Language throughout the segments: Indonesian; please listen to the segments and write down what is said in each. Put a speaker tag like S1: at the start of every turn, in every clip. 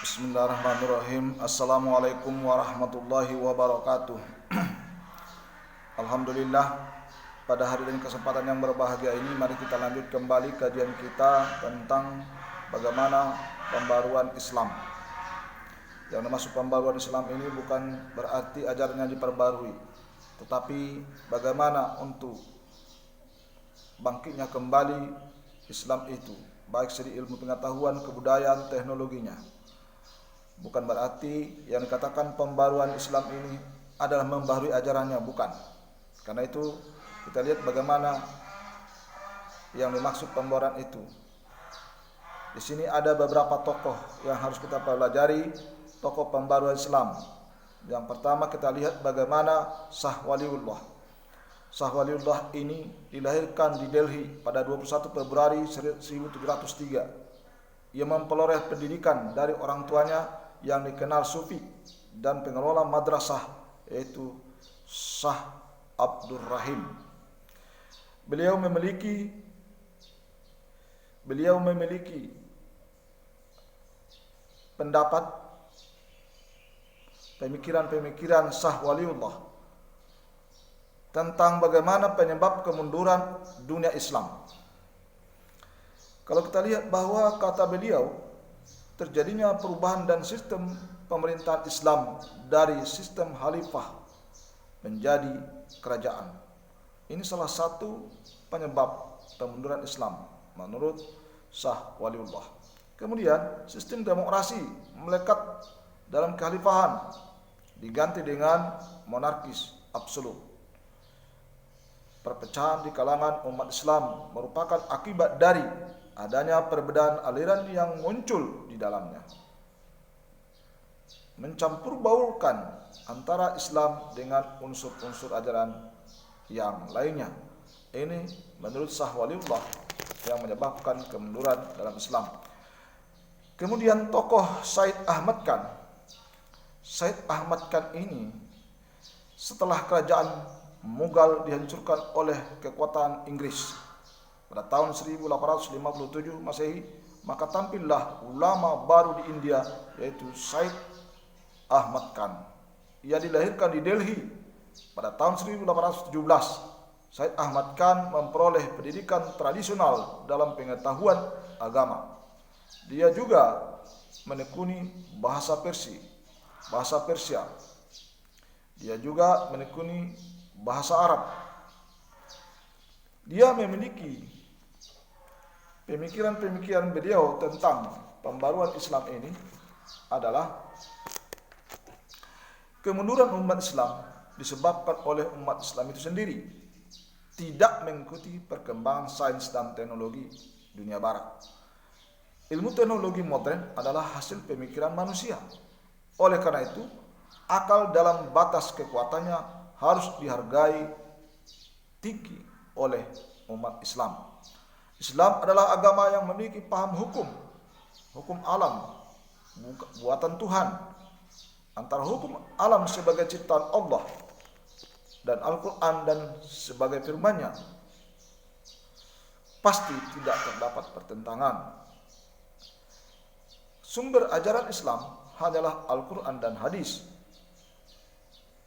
S1: Bismillahirrahmanirrahim. Assalamualaikum warahmatullahi wabarakatuh. Alhamdulillah, pada hari dan kesempatan yang berbahagia ini, mari kita lanjut kembali kajian kita tentang bagaimana pembaruan Islam. Yang dimaksud pembaruan Islam ini bukan berarti ajarannya diperbarui, tetapi bagaimana untuk bangkitnya kembali Islam itu, baik segi ilmu pengetahuan, kebudayaan, teknologinya. Bukan berarti yang dikatakan pembaruan Islam ini adalah membarui ajarannya, bukan. Karena itu kita lihat bagaimana yang dimaksud pembaruan itu. Di sini ada beberapa tokoh yang harus kita pelajari, tokoh pembaruan Islam. Yang pertama kita lihat bagaimana Shah Waliullah. Shah Waliullah ini dilahirkan di Delhi pada 21 Februari 1703. Ia memperoleh pendidikan dari orang tuanya yang dikenal sufi dan pengelola madrasah, yaitu Shah Abdur Rahim. Beliau memiliki pendapat, pemikiran Shah Waliullah tentang bagaimana penyebab kemunduran dunia Islam. Kalau kita lihat bahwa kata beliau, terjadinya perubahan dan sistem pemerintahan Islam dari sistem khalifah menjadi kerajaan. Ini salah satu penyebab kemunduran Islam menurut Shah Waliullah. Kemudian sistem demokrasi melekat dalam kekhalifahan diganti dengan monarkis absolut. Perpecahan di kalangan umat Islam merupakan akibat dari adanya perbedaan aliran yang muncul di dalamnya, mencampur baurkan antara Islam dengan unsur-unsur ajaran yang lainnya. Ini menurut Shah Waliullah yang menyebabkan kemunduran dalam Islam. Kemudian tokoh Said Ahmad Khan. Said Ahmad Khan ini setelah kerajaan Mughal dihancurkan oleh kekuatan Inggris pada tahun 1857 Masehi, maka tampillah ulama baru di India, yaitu Said Ahmad Khan. Ia dilahirkan di Delhi pada tahun 1817. Said Ahmad Khan memperoleh pendidikan tradisional dalam pengetahuan agama. Dia juga menekuni bahasa Persia. Dia juga menekuni bahasa Arab. Dia memiliki pemikiran beliau tentang pembaruan Islam ini adalah kemunduran umat Islam disebabkan oleh umat Islam itu sendiri tidak mengikuti perkembangan sains dan teknologi dunia barat. Ilmu teknologi modern adalah hasil pemikiran manusia. Oleh karena itu, akal dalam batas kekuatannya harus dihargai tinggi oleh umat Islam. Islam adalah agama yang memiliki paham hukum alam, buatan Tuhan, antara hukum alam sebagai ciptaan Allah dan Al-Quran dan sebagai firman-Nya. Pasti tidak terdapat pertentangan. Sumber ajaran Islam hanyalah Al-Quran dan hadis.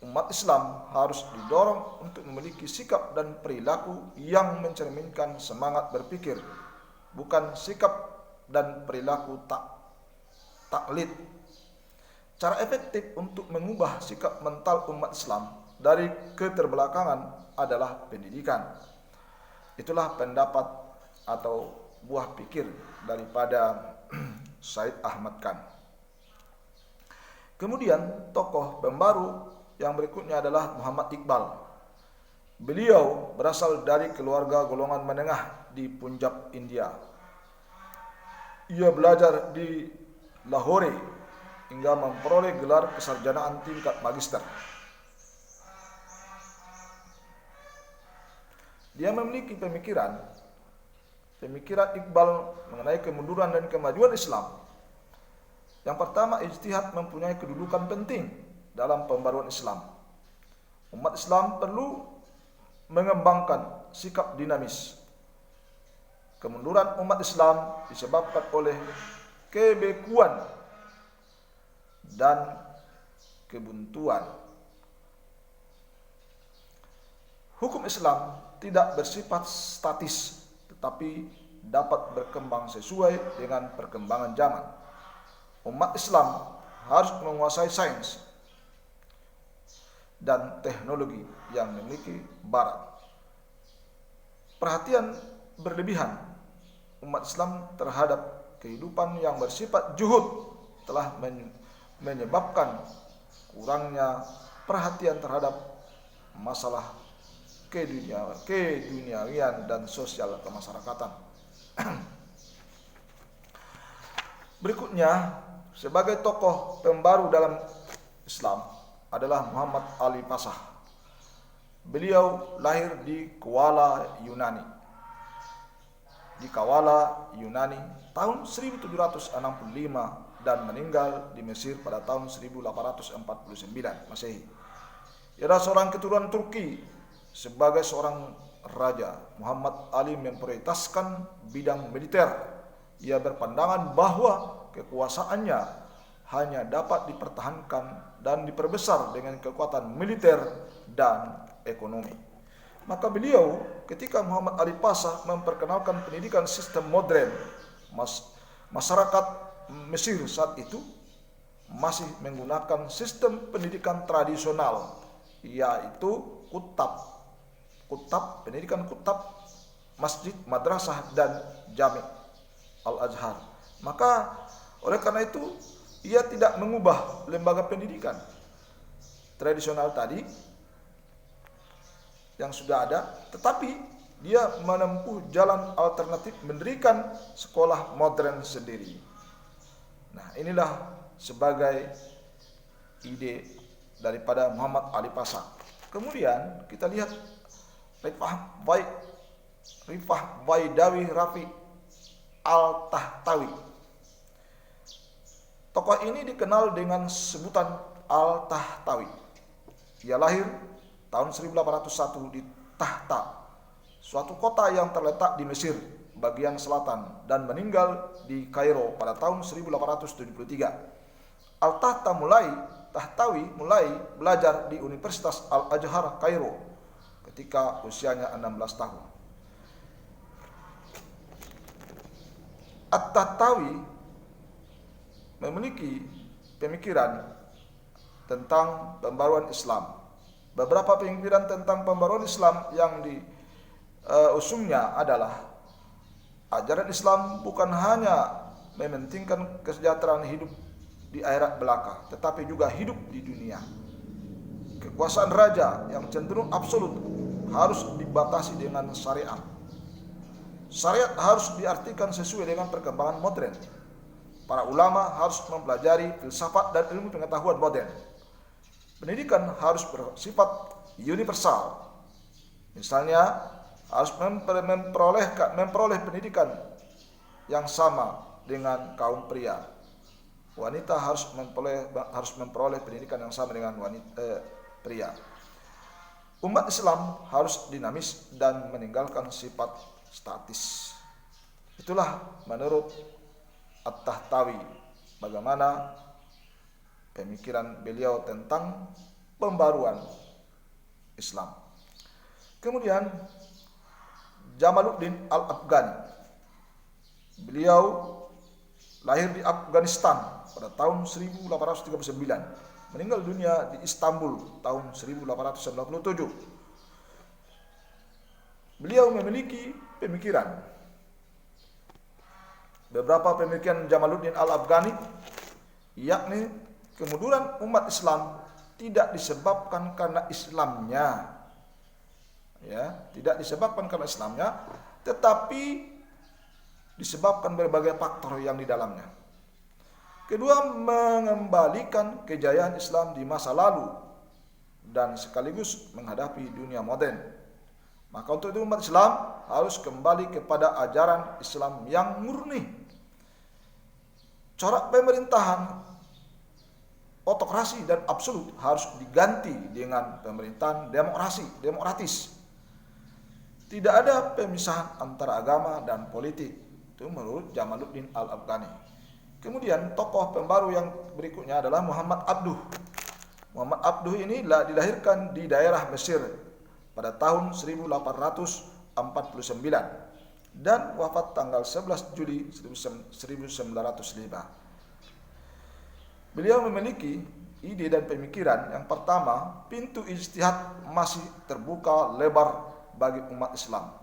S1: Umat Islam harus didorong untuk memiliki sikap dan perilaku yang mencerminkan semangat berpikir, bukan sikap dan perilaku taklid. Cara efektif untuk mengubah sikap mental umat Islam dari keterbelakangan adalah pendidikan. Itulah pendapat atau buah pikir daripada Said Ahmad Khan. Kemudian tokoh pembaru yang berikutnya adalah Muhammad Iqbal. Beliau berasal dari keluarga golongan menengah di Punjab, India. Ia belajar di Lahore hingga memperoleh gelar kesarjanaan tingkat magister. Dia memiliki pemikiran Iqbal mengenai kemunduran dan kemajuan Islam. Yang pertama, ijtihad mempunyai kedudukan penting dalam pembaruan Islam. Umat Islam perlu mengembangkan sikap dinamis. Kemunduran umat Islam disebabkan oleh kebekuan dan kebuntuan. Hukum Islam tidak bersifat statis, tetapi dapat berkembang sesuai dengan perkembangan zaman. Umat Islam harus menguasai sains dan teknologi yang dimiliki Barat. Perhatian berlebihan umat Islam terhadap kehidupan yang bersifat juhud telah menyebabkan kurangnya perhatian terhadap masalah keduniawian dan sosial kemasyarakatan. Berikutnya, sebagai tokoh pembaru dalam Islam adalah Muhammad Ali Pasha. Beliau lahir di Kuala, Yunani tahun 1765 dan meninggal di Mesir pada tahun 1849 Masehi. Ia adalah seorang keturunan Turki. Sebagai seorang raja, Muhammad Ali memprioritaskan bidang militer. Ia berpandangan bahwa kekuasaannya hanya dapat dipertahankan dan diperbesar dengan kekuatan militer dan ekonomi. Maka beliau, ketika Muhammad Ali Pasha memperkenalkan pendidikan sistem modern, masyarakat Mesir saat itu masih menggunakan sistem pendidikan tradisional, yaitu pendidikan kutab, masjid, madrasah, dan jami al-Azhar. Maka oleh karena itu ia tidak mengubah lembaga pendidikan tradisional tadi yang sudah ada, tetapi dia menempuh jalan alternatif mendirikan sekolah modern sendiri. Nah, inilah sebagai ide daripada Muhammad Ali Pasha. Kemudian kita lihat Rifah Baidawi Rafi Al-Tahtawi. Tokoh ini dikenal dengan sebutan Al-Tahtawi. Ia lahir tahun 1801 di Tahta, suatu kota yang terletak di Mesir bagian selatan, dan meninggal di Kairo pada tahun 1873. Tahtawi mulai belajar di Universitas Al-Azhar Kairo ketika usianya 16 tahun. At-Tahtawi memiliki pemikiran tentang pembaruan Islam. Beberapa pemikiran tentang pembaruan Islam yang diusungnya adalah ajaran Islam bukan hanya mementingkan kesejahteraan hidup di akhirat belaka, tetapi juga hidup di dunia. Kekuasaan raja yang cenderung absolut harus dibatasi dengan syariat. Syariat harus diartikan sesuai dengan perkembangan modern. Para ulama harus mempelajari filsafat dan ilmu pengetahuan modern. Pendidikan harus bersifat universal. Misalnya, harus memperoleh pendidikan yang sama dengan kaum pria. Wanita harus memperoleh pendidikan yang sama dengan pria. Umat Islam harus dinamis dan meninggalkan sifat statis. Itulah menurut At-Tahtawi bagaimana pemikiran beliau tentang pembaruan Islam. Kemudian Jamaluddin Al-Afghani. Beliau lahir di Afghanistan pada tahun 1839. Meninggal dunia di Istanbul tahun 1897. Beliau memiliki pemikiran. Beberapa pemikiran Jamaluddin Al-Afghani, yakni kemunduran umat Islam tidak disebabkan karena Islamnya, tidak disebabkan karena Islamnya, tetapi disebabkan berbagai faktor yang di dalamnya. Kedua, mengembalikan kejayaan Islam di masa lalu dan sekaligus menghadapi dunia modern. Maka untuk itu umat Islam harus kembali kepada ajaran Islam yang murni. Corak pemerintahan otokrasi dan absolut harus diganti dengan pemerintahan demokratis. Tidak ada pemisahan antara agama dan politik. Itu menurut Jamaluddin Al-Afghani. Kemudian tokoh pembaru yang berikutnya adalah Muhammad Abduh. Muhammad Abduh ini dilahirkan di daerah Mesir pada tahun 1849 dan wafat tanggal 11 Juli 1905. Beliau memiliki ide dan pemikiran yang pertama, pintu ijtihad masih terbuka lebar bagi umat Islam.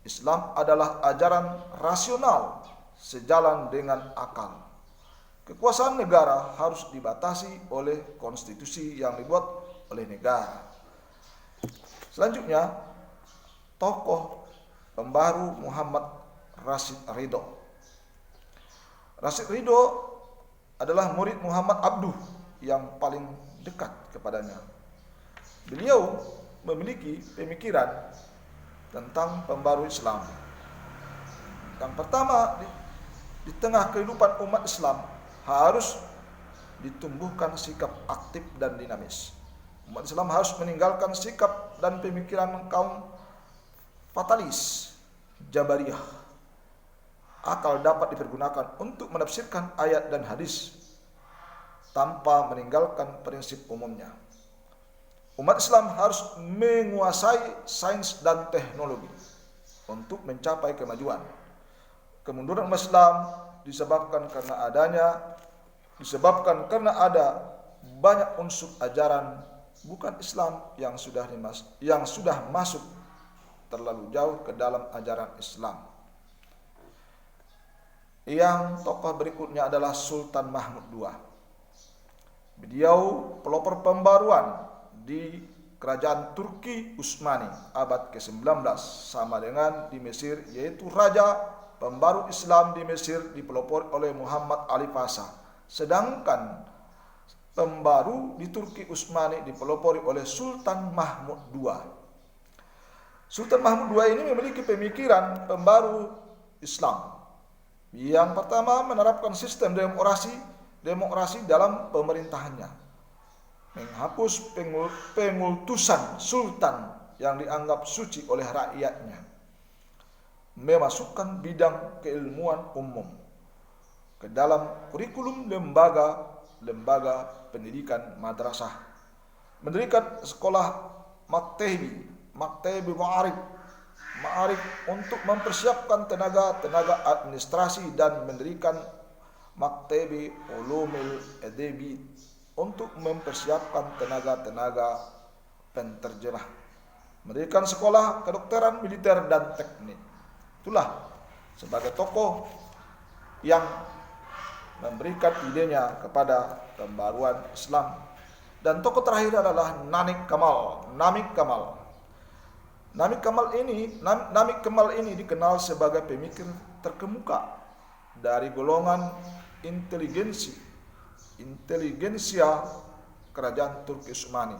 S1: Islam adalah ajaran rasional sejalan dengan akal. Kekuasaan negara harus dibatasi oleh konstitusi yang dibuat oleh negara. Selanjutnya, tokoh pembaru Muhammad Rashid Ridho. Rashid Ridho adalah murid Muhammad Abduh yang paling dekat kepadanya. Beliau memiliki pemikiran tentang pembaru Islam. Yang pertama, di tengah kehidupan umat Islam harus ditumbuhkan sikap aktif dan dinamis. Umat Islam harus meninggalkan sikap dan pemikiran kaum fatalis, Jabariyah. Akal dapat dipergunakan untuk menafsirkan ayat dan hadis tanpa meninggalkan prinsip umumnya. Umat Islam harus menguasai sains dan teknologi untuk mencapai kemajuan. Kemunduran umat Islam disebabkan karena ada banyak unsur ajaran bukan Islam yang sudah masuk terlalu jauh ke dalam ajaran Islam. Yang tokoh berikutnya adalah Sultan Mahmud II. Beliau pelopor pembaruan di kerajaan Turki Utsmani abad ke-19 sama dengan di Mesir, yaitu raja pembaru Islam di Mesir dipelopori oleh Muhammad Ali Pasha, sedangkan pembaru di Turki Utsmani dipelopori oleh Sultan Mahmud II. Sultan Mahmud II ini memiliki pemikiran pembaru Islam. Yang pertama, menerapkan sistem demokrasi dalam pemerintahannya, menghapus pengultusan sultan yang dianggap suci oleh rakyatnya, memasukkan bidang keilmuan umum ke dalam kurikulum lembaga pendidikan madrasah, mendirikan sekolah maktebi ma'arif untuk mempersiapkan tenaga administrasi dan mendirikan maktebi ulumil edebi untuk mempersiapkan tenaga penterjemah, mendirikan sekolah kedokteran militer dan teknik. Itulah sebagai tokoh yang memberikan idenya kepada pembaruan Islam. Dan tokoh terakhir adalah Namik Kemal ini dikenal sebagai pemikir terkemuka dari golongan inteligensia kerajaan Turki Utsmani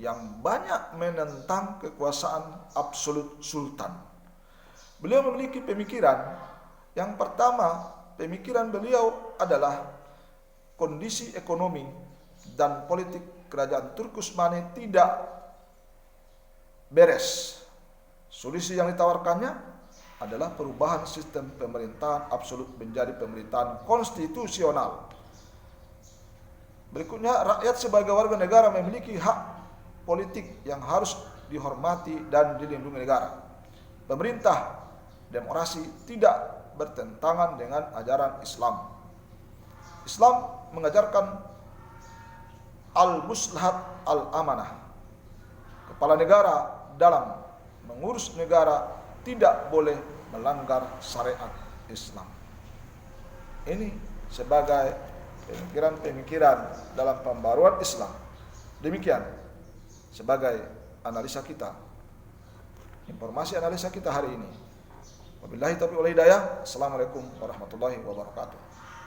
S1: yang banyak menentang kekuasaan absolut sultan. Beliau memiliki pemikiran. Yang pertama, pemikiran beliau adalah kondisi ekonomi dan politik kerajaan Turki Utsmani tidak beres. Solusi yang ditawarkannya adalah perubahan sistem pemerintahan absolut menjadi pemerintahan konstitusional. Berikutnya, rakyat sebagai warga negara memiliki hak politik yang harus dihormati dan dilindungi negara. Pemerintah demokrasi tidak bertentangan dengan ajaran Islam. Islam mengajarkan al-muslahat al-amanah. Kepala negara dalam mengurus negara tidak boleh melanggar syariat Islam. Ini sebagai pemikiran dalam pembaruan Islam. Demikian sebagai analisa kita, informasi analisa kita hari ini. Wabillahi taufiq wal hidayah. Assalamualaikum warahmatullahi wabarakatuh.